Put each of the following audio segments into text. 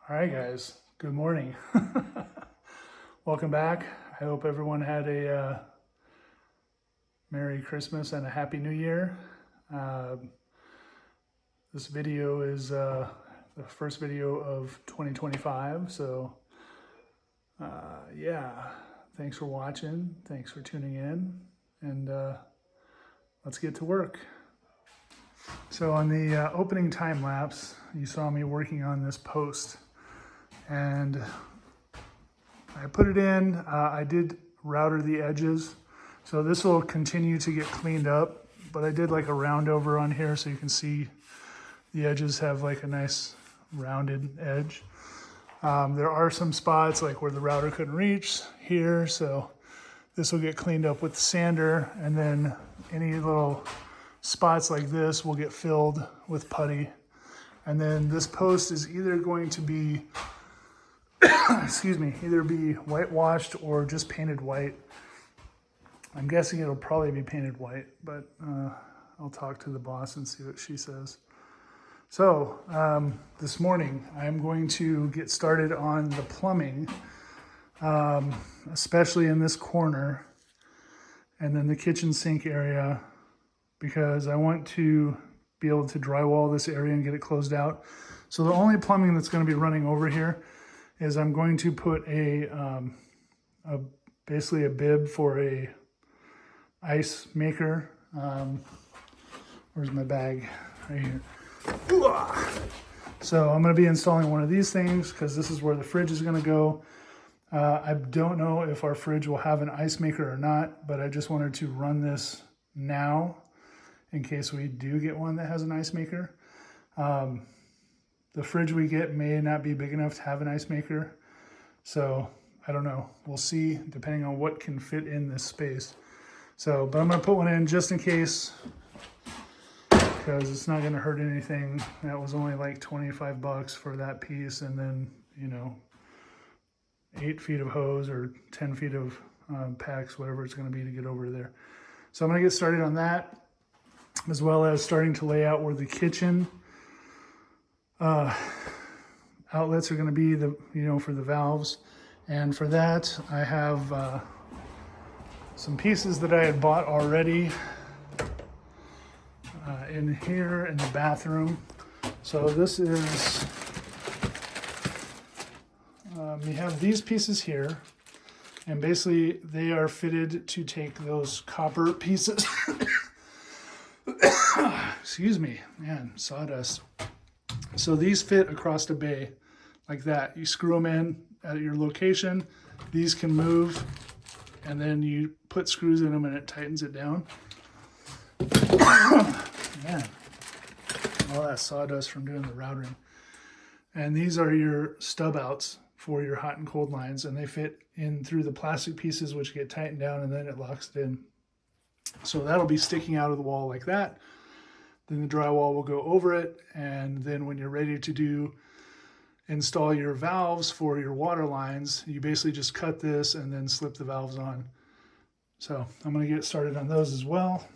All right, guys, good morning. Welcome back. I hope everyone had a Merry Christmas and a Happy New Year. This video is the first video of 2025, so yeah, thanks for watching, thanks for tuning in, and let's get to work. So on the opening time lapse, you saw me working on this post, and I put it in. I did router the edges, so this will continue to get cleaned up, but I did like a round over on here so you can see the edges have like a nice rounded edge. There are some spots like where the router couldn't reach here, so this will get cleaned up with the sander, and then any little spots like this will get filled with putty. And then this post is either going to be either be whitewashed or just painted white. I'm guessing it'll probably be painted white, but I'll talk to the boss and see what she says. So this morning I'm going to get started on the plumbing, especially in this corner and then the kitchen sink area, because I want to be able to drywall this area and get it closed out. So the only plumbing that's going to be running over here is I'm going to put basically a bib for a ice maker. Where's my bag? Right here. So I'm going to be installing one of these things because this is where the fridge is going to go. I don't know if our fridge will have an ice maker or not, but I just wanted to run this now in case we do get one that has an ice maker. The fridge we get may not be big enough to have an ice maker. So I don't know. We'll see depending on what can fit in this space. So, but I'm going to put one in just in case, because it's not going to hurt anything. That was only like 25 bucks for that piece. And then, 8 feet of hose or 10 feet of PEX, whatever it's going to be to get over there. So I'm going to get started on that, as well as starting to lay out where the kitchen outlets are going to be, for the valves. And for that, I have some pieces that I had bought already in here in the bathroom. So this is, we have these pieces here, and basically they are fitted to take those copper pieces. Excuse me, man, sawdust. So these fit across the bay like that. You screw them in at your location. These can move, and then you put screws in them and it tightens it down. Man, all that sawdust from doing the routering. And these are your stub outs for your hot and cold lines, and they fit in through the plastic pieces, which get tightened down, and then it locks it in. So that'll be sticking out of the wall like that. Then the drywall will go over it, and then when you're ready to install your valves for your water lines, you basically just cut this and then slip the valves on. So I'm going to get started on those as well.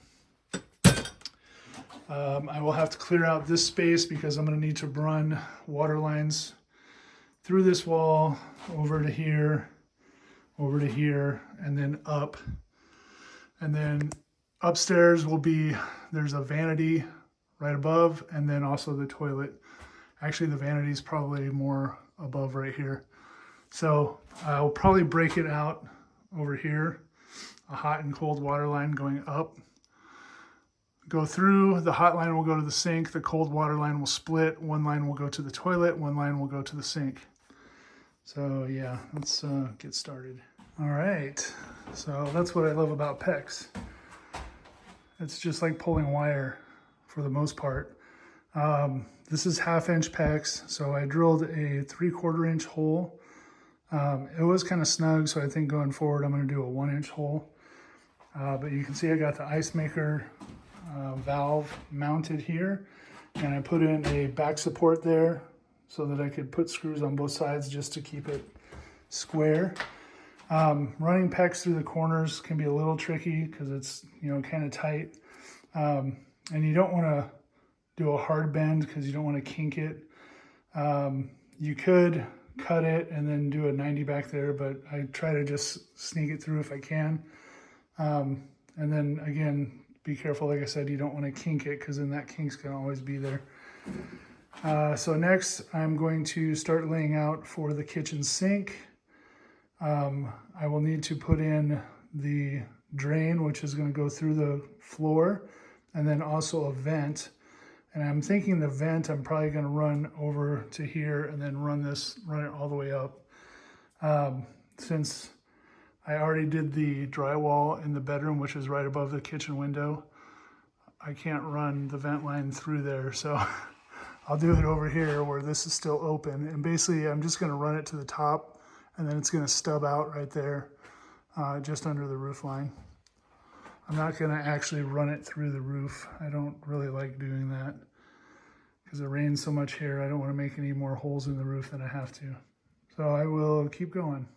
I will have to clear out this space because I'm going to need to run water lines through this wall, over to here, and then up. And then upstairs will be, there's a vanity right above, and then also the toilet. Actually, the vanity is probably more above right here. So I'll probably break it out over here, a hot and cold water line going up. Go through, the hot line will go to the sink, the cold water line will split, one line will go to the toilet, one line will go to the sink. So yeah, let's get started. All right, so that's what I love about PEX. It's just like pulling wire for the most part. This is 1/2 inch PEX, so I drilled a 3/4 inch hole. It was kind of snug, so I think going forward I'm going to do a 1 inch hole. But you can see I got the ice maker valve mounted here, and I put in a back support there so that I could put screws on both sides just to keep it square. Running PEX through the corners can be a little tricky because it's kind of tight, and you don't want to do a hard bend because you don't want to kink it. You could cut it and then do a 90 back there, but I try to just sneak it through if I can. And then again, be careful, like I said, you don't want to kink it because then that kink's going to always be there. So next I'm going to start laying out for the kitchen sink. I will need to put in the drain, which is going to go through the floor, and then also a vent. And I'm thinking the vent, I'm probably going to run over to here and then run it all the way up. Since I already did the drywall in the bedroom, which is right above the kitchen window, I can't run the vent line through there. So I'll do it over here where this is still open. And basically I'm just going to run it to the top, and then it's going to stub out right there, just under the roof line. I'm not going to actually run it through the roof. I don't really like doing that because it rains so much here. I don't want to make any more holes in the roof than I have to. So I will keep going.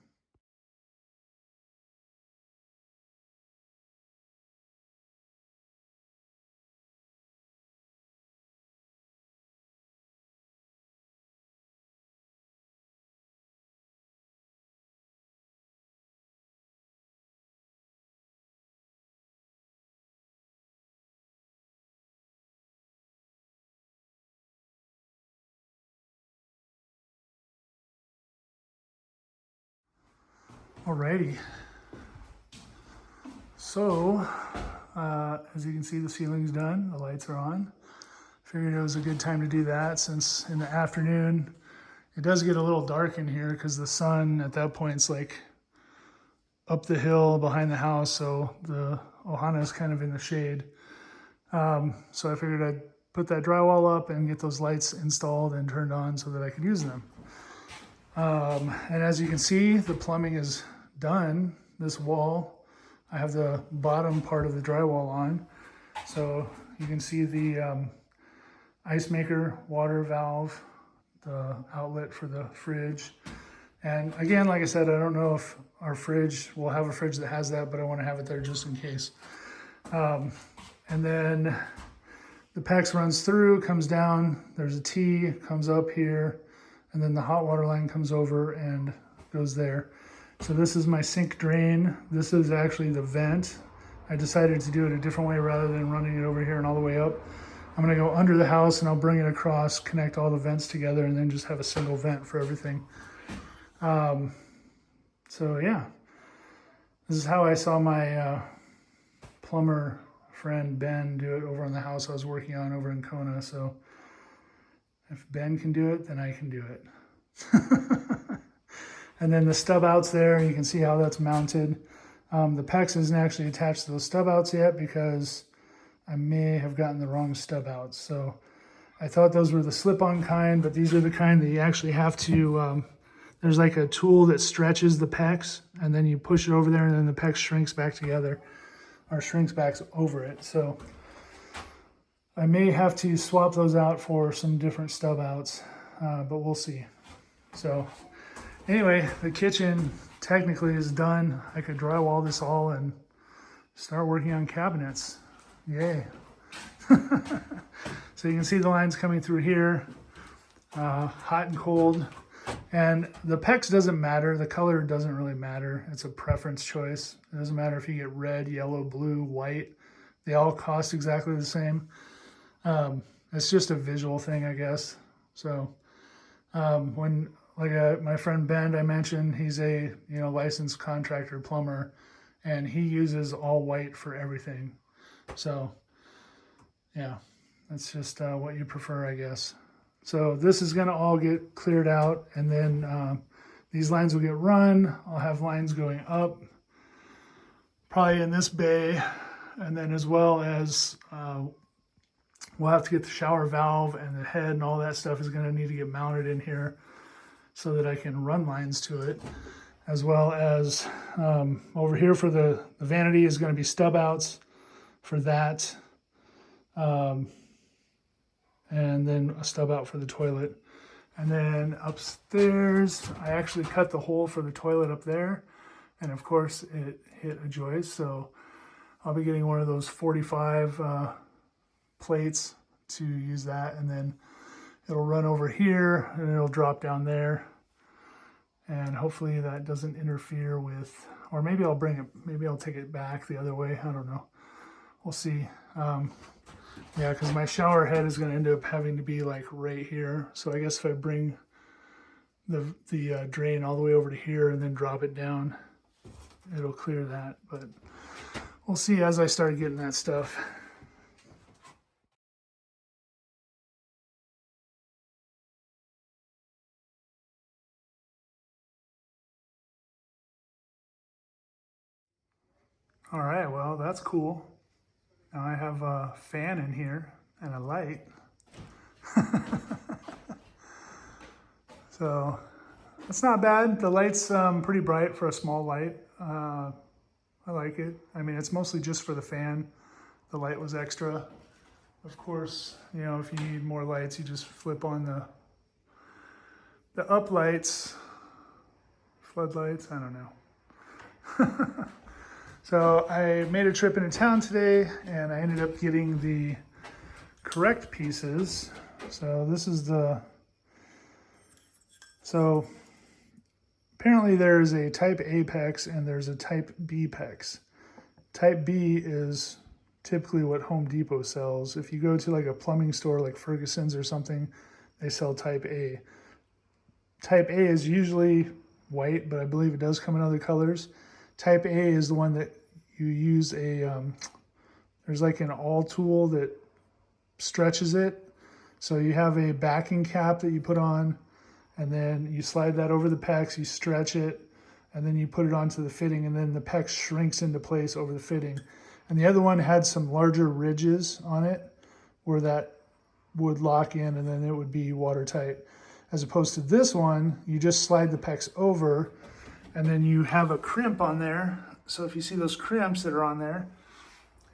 Alrighty. So, as you can see, the ceiling's done, the lights are on. Figured it was a good time to do that since in the afternoon, it does get a little dark in here because the sun at that point is like up the hill behind the house. So the Ohana is kind of in the shade. So I figured I'd put that drywall up and get those lights installed and turned on so that I could use them. And as you can see, the plumbing is done. This wall, I have the bottom part of the drywall on. So you can see the ice maker water valve, the outlet for the fridge. And again, like I said, I don't know if our fridge, we'll have a fridge that has that, but I want to have it there just in case. And then the PEX runs through, comes down, there's a T, comes up here, and then the hot water line comes over and goes there. So this is my sink drain. This is actually the vent. I decided to do it a different way rather than running it over here and all the way up. I'm gonna go under the house and I'll bring it across, connect all the vents together, and then just have a single vent for everything. So yeah, this is how I saw my plumber friend Ben do it over on the house I was working on over in Kona. So if Ben can do it, then I can do it. And then the stub outs there, you can see how that's mounted. The PEX isn't actually attached to those stub outs yet because I may have gotten the wrong stub outs. So I thought those were the slip-on kind, but these are the kind that you actually have to, there's like a tool that stretches the PEX, and then you push it over there and then the PEX shrinks back together, or shrinks back over it. So I may have to swap those out for some different stub outs, but we'll see. So anyway, the kitchen technically is done. I could drywall this all and start working on cabinets. Yay. So you can see the lines coming through here, hot and cold. And the PEX doesn't matter. The color doesn't really matter. It's a preference choice. It doesn't matter if you get red, yellow, blue, white. They all cost exactly the same. It's just a visual thing, I guess. So when my friend Ben, I mentioned, he's a licensed contractor plumber, and he uses all white for everything. So yeah, that's just what you prefer, I guess. So this is going to all get cleared out, and then these lines will get run. I'll have lines going up, probably in this bay, and then as well as we'll have to get the shower valve and the head and all that stuff is going to need to get mounted in here so that I can run lines to it, as well as over here for the vanity is going to be stub outs for that. And then a stub out for the toilet. And then upstairs, I actually cut the hole for the toilet up there. And of course it hit a joist. So I'll be getting one of those 45 plates to use that. And then it'll run over here and it'll drop down there. And hopefully that doesn't interfere with, or maybe I'll bring it, maybe I'll take it back the other way. I don't know. We'll see. Yeah, because my shower head is going to end up having to be like right here. So I guess if I bring the drain all the way over to here and then drop it down, it'll clear that. But we'll see as I start getting that stuff. All right, well, that's cool. Now I have a fan in here and a light. So it's not bad. The light's pretty bright for a small light. I like it. I mean, it's mostly just for the fan. The light was extra. Of course, you know, if you need more lights, you just flip on the up lights, floodlights, I don't know. So I made a trip into town today and I ended up getting the correct pieces. So this is so apparently there's a type A PEX and there's a type B PEX. Type B is typically what Home Depot sells. If you go to like a plumbing store like Ferguson's or something, they sell type A. Type A is usually white, but I believe it does come in other colors. Type A is the one that you use there's like an awl tool that stretches it. So you have a backing cap that you put on, and then you slide that over the PEX, you stretch it, and then you put it onto the fitting, and then the PEX shrinks into place over the fitting. And the other one had some larger ridges on it where that would lock in and then it would be watertight. As opposed to this one, you just slide the PEX over and then you have a crimp on there. So if you see those crimps that are on there,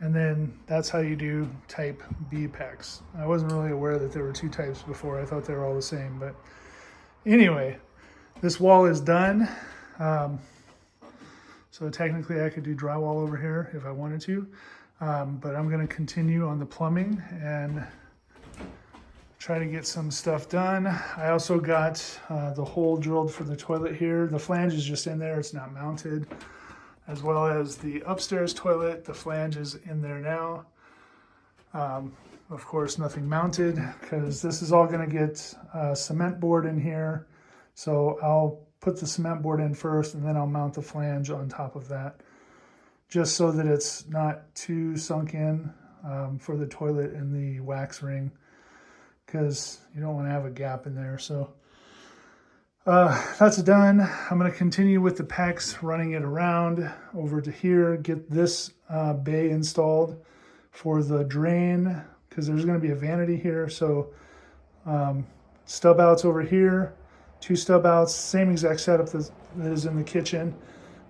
and then that's how you do type B PEX. I wasn't really aware that there were two types before. I thought they were all the same, but anyway, this wall is done. So technically I could do drywall over here if I wanted to, but I'm gonna continue on the plumbing and try to get some stuff done. I also got the hole drilled for the toilet here. The flange is just in there, it's not mounted. As well as the upstairs toilet, the flange is in there now. Of course, nothing mounted because this is all gonna get cement board in here. So I'll put the cement board in first and then I'll mount the flange on top of that, just so that it's not too sunk in for the toilet and the wax ring, because you don't want to have a gap in there. So that's done. I'm going to continue with the PEX, running it around over to here, get this bay installed for the drain, because there's going to be a vanity here. So stub outs over here, 2 stub outs, same exact setup that is in the kitchen.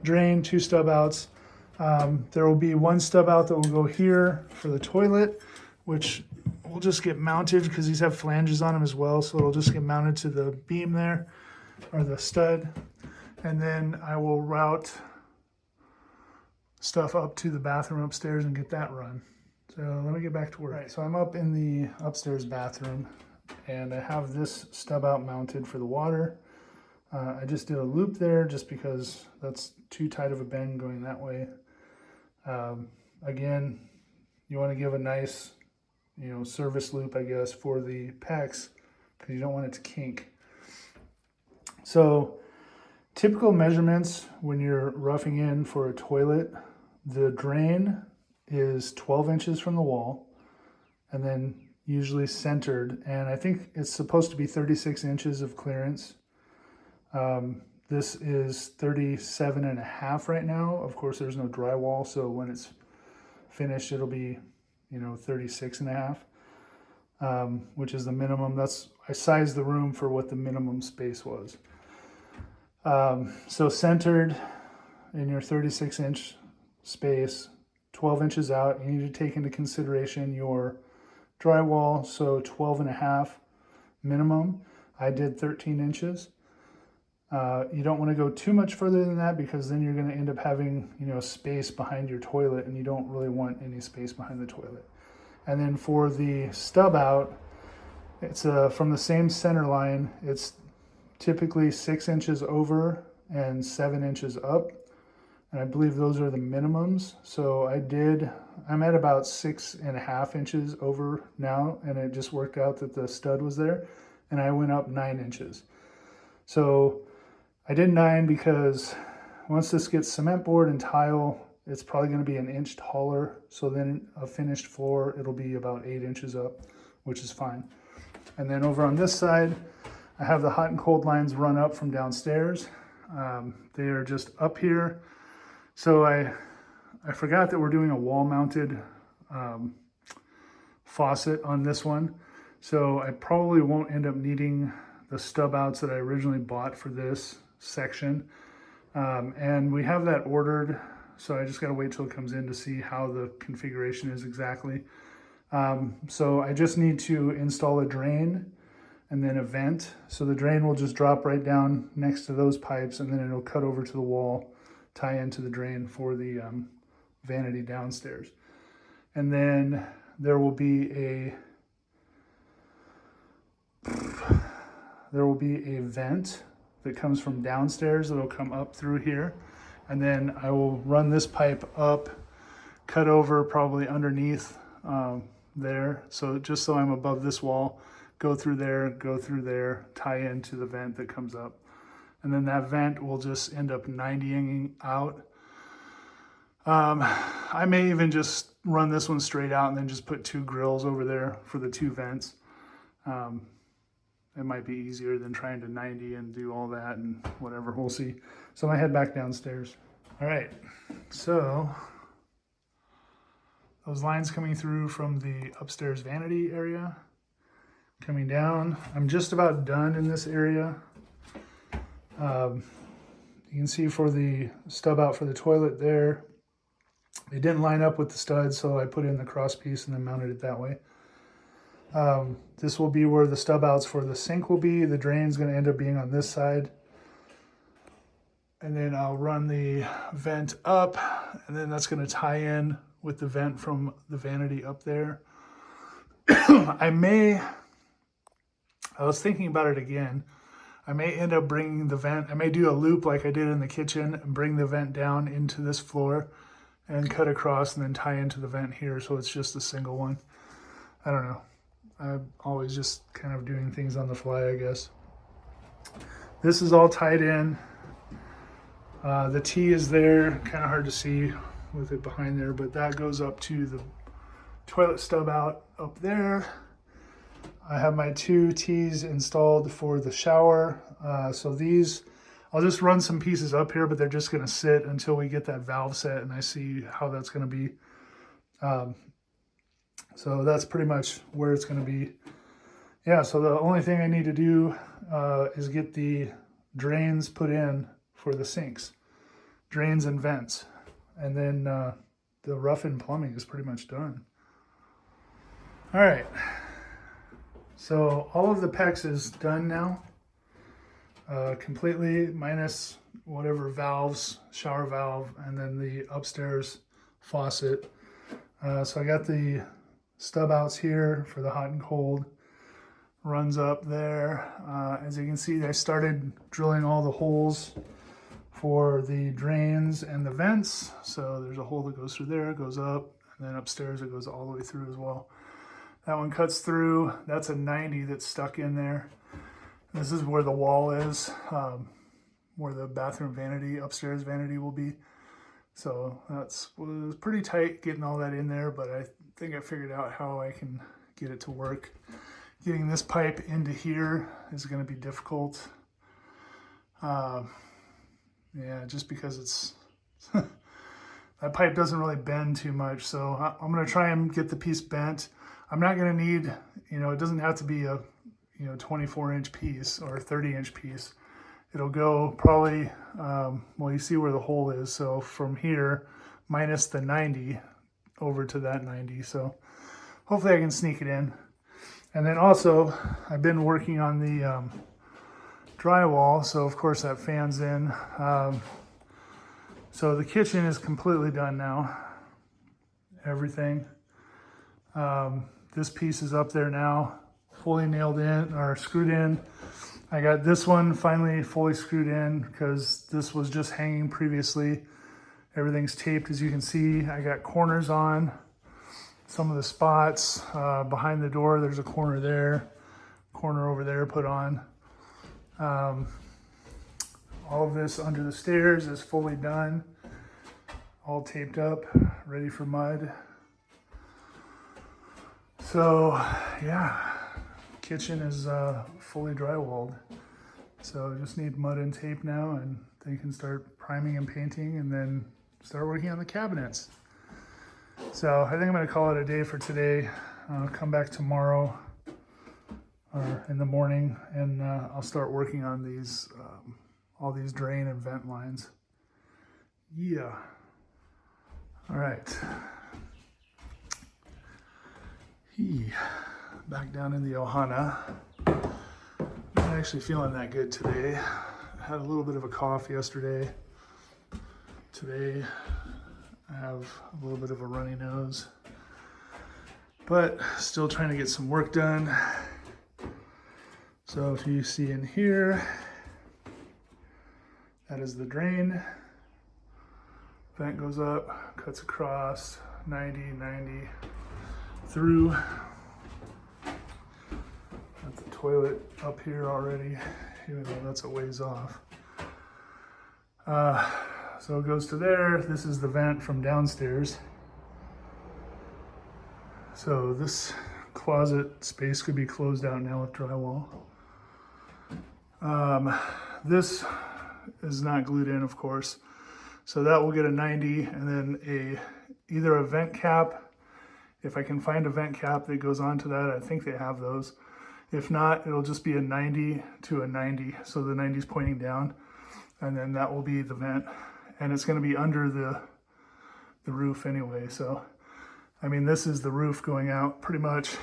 Drain, 2 stub outs. There will be 1 stub out that will go here for the toilet, which will just get mounted because these have flanges on them as well. So it'll just get mounted to the beam there, or the stud. And then I will route stuff up to the bathroom upstairs and get that run. So let me get back to work. All right, so I'm up in the upstairs bathroom and I have this stub out mounted for the water. I just did a loop there just because that's too tight of a bend going that way. Again, you want to give a nice, service loop, I guess, for the PEX because you don't want it to kink. So typical measurements when you're roughing in for a toilet, the drain is 12 inches from the wall and then usually centered, and I think it's supposed to be 36 inches of clearance. This is 37.5 right now. Of course, there's no drywall, so when it's finished, it'll be, 36.5, which is the minimum. I sized the room for what the minimum space was. So centered in your 36-inch space, 12 inches out, you need to take into consideration your drywall, so 12.5 minimum. I did 13 inches. You don't want to go too much further than that because then you're going to end up having, space behind your toilet, and you don't really want any space behind the toilet. And then for the stub out, It's from the same center line. It's typically 6 inches over and 7 inches up. And I believe those are the minimums. So I'm at about 6.5 inches over now, and it just worked out that the stud was there, and I went up 9 inches. So I did 9 because once this gets cement board and tile, it's probably going to be an inch taller. So then a finished floor, it'll be about 8 inches up, which is fine. And then over on this side, I have the hot and cold lines run up from downstairs. They are just up here. So I forgot that we're doing a wall mounted faucet on this one. So I probably won't end up needing the stub outs that I originally bought for this section. And we have that ordered. So I just got to wait till it comes in to see how the configuration is exactly. So I just need to install a drain and then a vent. So the drain will just drop right down next to those pipes, and then it'll cut over to the wall, tie into the drain for the vanity downstairs. And then there will be a vent that comes from downstairs that'll come up through here. And then I will run this pipe up, cut over probably underneath there. So just so I'm above this wall, go through there, tie into the vent that comes up. And then that vent will just end up 90ing out. I may even just run this one straight out and then just put 2 grills over there for the 2 vents. It might be easier than trying to 90 and do all that and whatever, we'll see. So I'm gonna head back downstairs. All right, so those lines coming through from the upstairs vanity area, coming down. I'm just about done in this area. You can see for the stub out for the toilet there, it didn't line up with the stud, so I put in the cross piece and then mounted it that way. This will be where the stub outs for the sink will be. The drain's going to end up being on this side. And then I'll run the vent up, and then that's going to tie in with the vent from the vanity up there. I was thinking about it again. I may end up bringing the vent, I may do a loop like I did in the kitchen and bring the vent down into this floor and cut across and then tie into the vent here so it's just a single one. I don't know. I'm always just kind of doing things on the fly, I guess. This is all tied in. The T is there, kind of hard to see with it behind there, but that goes up to the toilet stub out up there. I have my 2 T's installed for the shower. So these, I'll just run some pieces up here, but they're just gonna sit until we get that valve set and I see how that's gonna be. So that's pretty much where it's gonna be. Yeah, so the only thing I need to do is get the drains put in for the sinks, drains and vents. And then the rough-in plumbing is pretty much done. All right. So all of the PEX is done now, completely, minus whatever valves, shower valve, and then the upstairs faucet. So I got the stub outs here for the hot and cold, runs up there. As you can see, I started drilling all the holes for the drains and the vents. So there's a hole that goes through there, goes up, and then upstairs it goes all the way through as well. That one cuts through. That's a 90 that's stuck in there. This is where the wall is, where the bathroom vanity, upstairs vanity will be. So was pretty tight getting all that in there, but I think I figured out how I can get it to work. Getting this pipe into here is going to be difficult. Yeah, just because it's that pipe doesn't really bend too much. So I'm going to try and get the piece bent. I'm not going to need, it doesn't have to be a, 24-inch piece or a 30-inch piece. It'll go probably, well, you see where the hole is. So from here, minus the 90 over to that 90. So hopefully I can sneak it in. And then also, I've been working on the drywall. So of course that fan's in. So the kitchen is completely done now. Everything. This piece is up there now. fully nailed in or screwed in. I got this one finally fully screwed in because this was just hanging previously. Everything's taped, as you can see. I got corners on some of the spots. Behind the door, there's a corner there, corner over there put on. All of this under the stairs is fully done, all taped up, ready for mud. So yeah, kitchen is fully drywalled. So just need mud and tape now, and they can start priming and painting and then start working on the cabinets. So I think I'm gonna call it a day for today. I'll come back tomorrow or in the morning, and I'll start working on these, all these drain and vent lines. Yeah. All right. Back down in the Ohana. Not actually feeling that good today. I had a little bit of a cough yesterday. Today I have a little bit of a runny nose, but still trying to get some work done. So if you see in here, that is the drain. Vent goes up, cuts across, 90, 90 through. Got the toilet up here already, even though that's a ways off. So it goes to there. This is the vent from downstairs. So this closet space could be closed out now with drywall. This is not glued in, of course. So that will get a 90, and then either a vent cap. If I can find a vent cap that goes onto that, I think they have those. If not, it'll just be a 90 to a 90. So the 90 is pointing down, and then that will be the vent. And it's going to be under the roof anyway. So, I mean, this is the roof going out pretty much.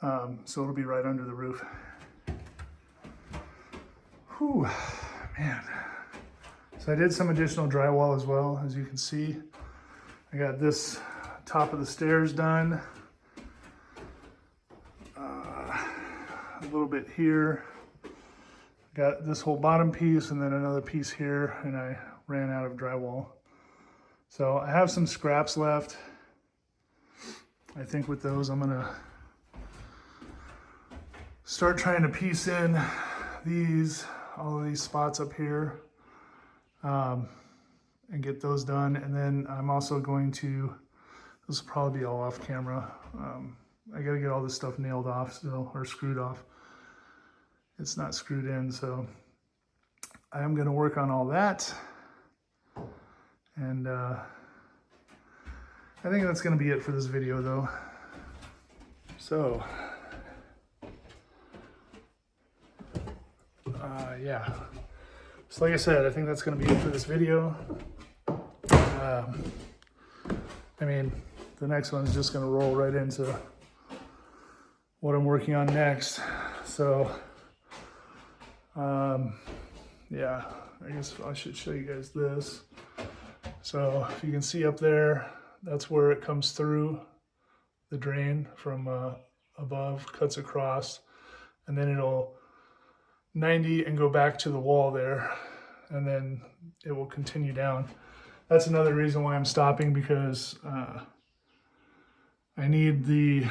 So it'll be right under the roof. Whew, man. So I did some additional drywall as well, as you can see. I got this top of the stairs done. A little bit here. Got this whole bottom piece and then another piece here, and I ran out of drywall. So I have some scraps left. I think with those I'm gonna start trying to piece in all of these spots up here, and get those done. And then I'm also going to, this will probably be all off camera. I gotta get all this stuff nailed off still, or screwed off. It's not screwed in, so I am gonna work on all that. And I think that's gonna be it for this video though. So, yeah. So like I said, I think that's gonna be it for this video. I mean, the next one's just gonna roll right into what I'm working on next. So, yeah, I guess I should show you guys this. So if you can see up there, that's where it comes through the drain from above, cuts across, and then it'll 90 and go back to the wall there, and then it will continue down. That's another reason why I'm stopping, because I need the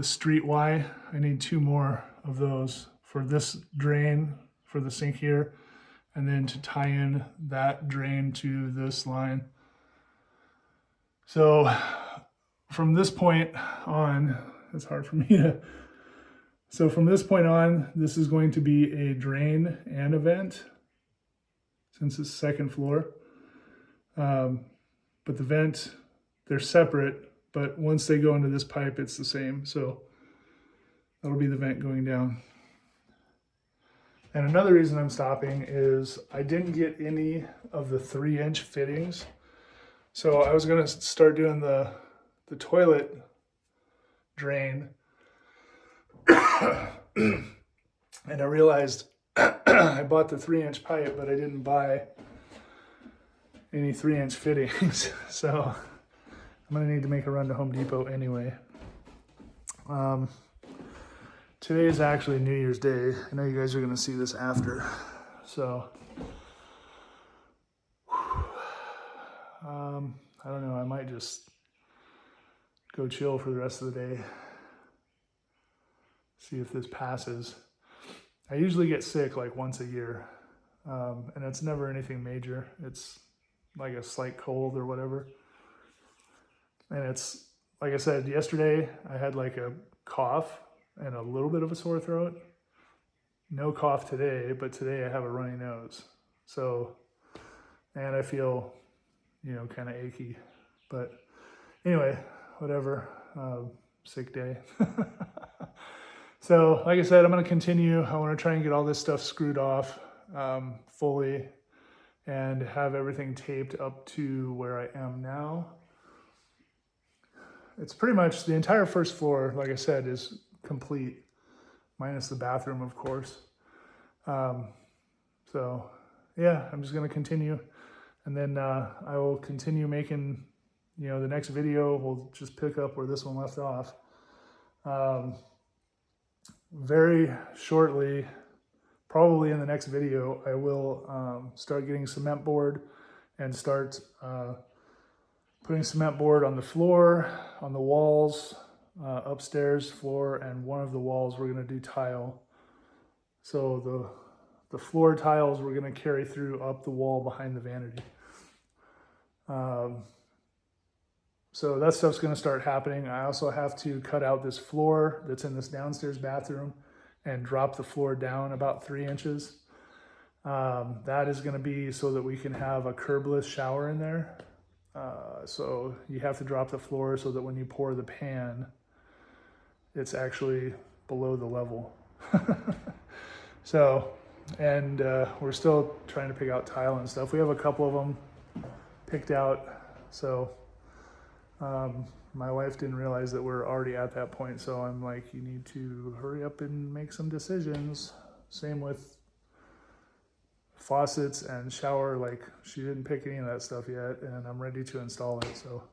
street Y. I need 2 more of those for this drain for the sink here, and then to tie in that drain to this line. So from this point on, it's hard for me to, so from this point on, this is going to be a drain and a vent, since it's second floor. But the vent, they're separate, but once they go into this pipe, it's the same. So that'll be the vent going down. And another reason I'm stopping is I didn't get any of the 3-inch fittings. So I was gonna start doing the toilet drain. And I realized I bought the 3-inch pipe, but I didn't buy any 3-inch fittings. So I'm gonna need to make a run to Home Depot anyway. today is actually New Year's Day. I know you guys are going to see this after. So, I don't know. I might just go chill for the rest of the day. See if this passes. I usually get sick like once a year. And it's never anything major. It's like a slight cold or whatever. And it's, like I said, yesterday I had like a cough and a little bit of a sore throat. No cough today, but today I have a runny nose. So, and I feel, you know, kind of achy. But anyway, whatever, sick day. So, like I said, I'm going to continue. I want to try and get all this stuff screwed off fully and have everything taped up to where I am now. It's pretty much the entire first floor, like I said, is complete, minus the bathroom, of course. So, yeah, I'm just going to continue. And then I will continue making, you know, the next video. We'll just pick up where this one left off. Very shortly, probably in the next video, I will start getting cement board and start putting cement board on the floor, on the walls, upstairs floor, and one of the walls we're going to do tile. So the floor tiles we're going to carry through up the wall behind the vanity. So that stuff's going to start happening. I also have to cut out this floor that's in this downstairs bathroom and drop the floor down about 3 inches. That is going to be so that we can have a curbless shower in there. So you have to drop the floor so that when you pour the pan, it's actually below the level. So, and we're still trying to pick out tile and stuff. We have a couple of them picked out. So my wife didn't realize that we're already at that point. So I'm like, you need to hurry up and make some decisions. Same with faucets and shower. Like, she didn't pick any of that stuff yet, and I'm ready to install it. So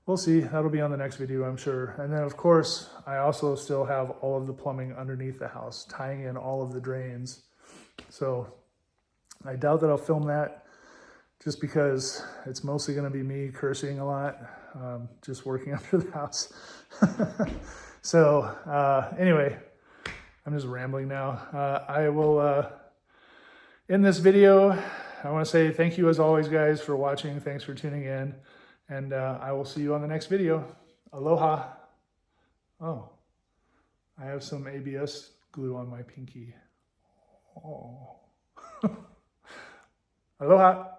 we'll see. That'll be on the next video, I'm sure. And then of course, I also still have all of the plumbing underneath the house, tying in all of the drains. So I doubt that I'll film that, just because it's mostly going to be me cursing a lot, just working under the house. So anyway, I'm just rambling now. I will end this video. I want to say thank you as always, guys, for watching. Thanks for tuning in. And I will see you on the next video. Aloha. Oh, I have some ABS glue on my pinky. Oh. Aloha.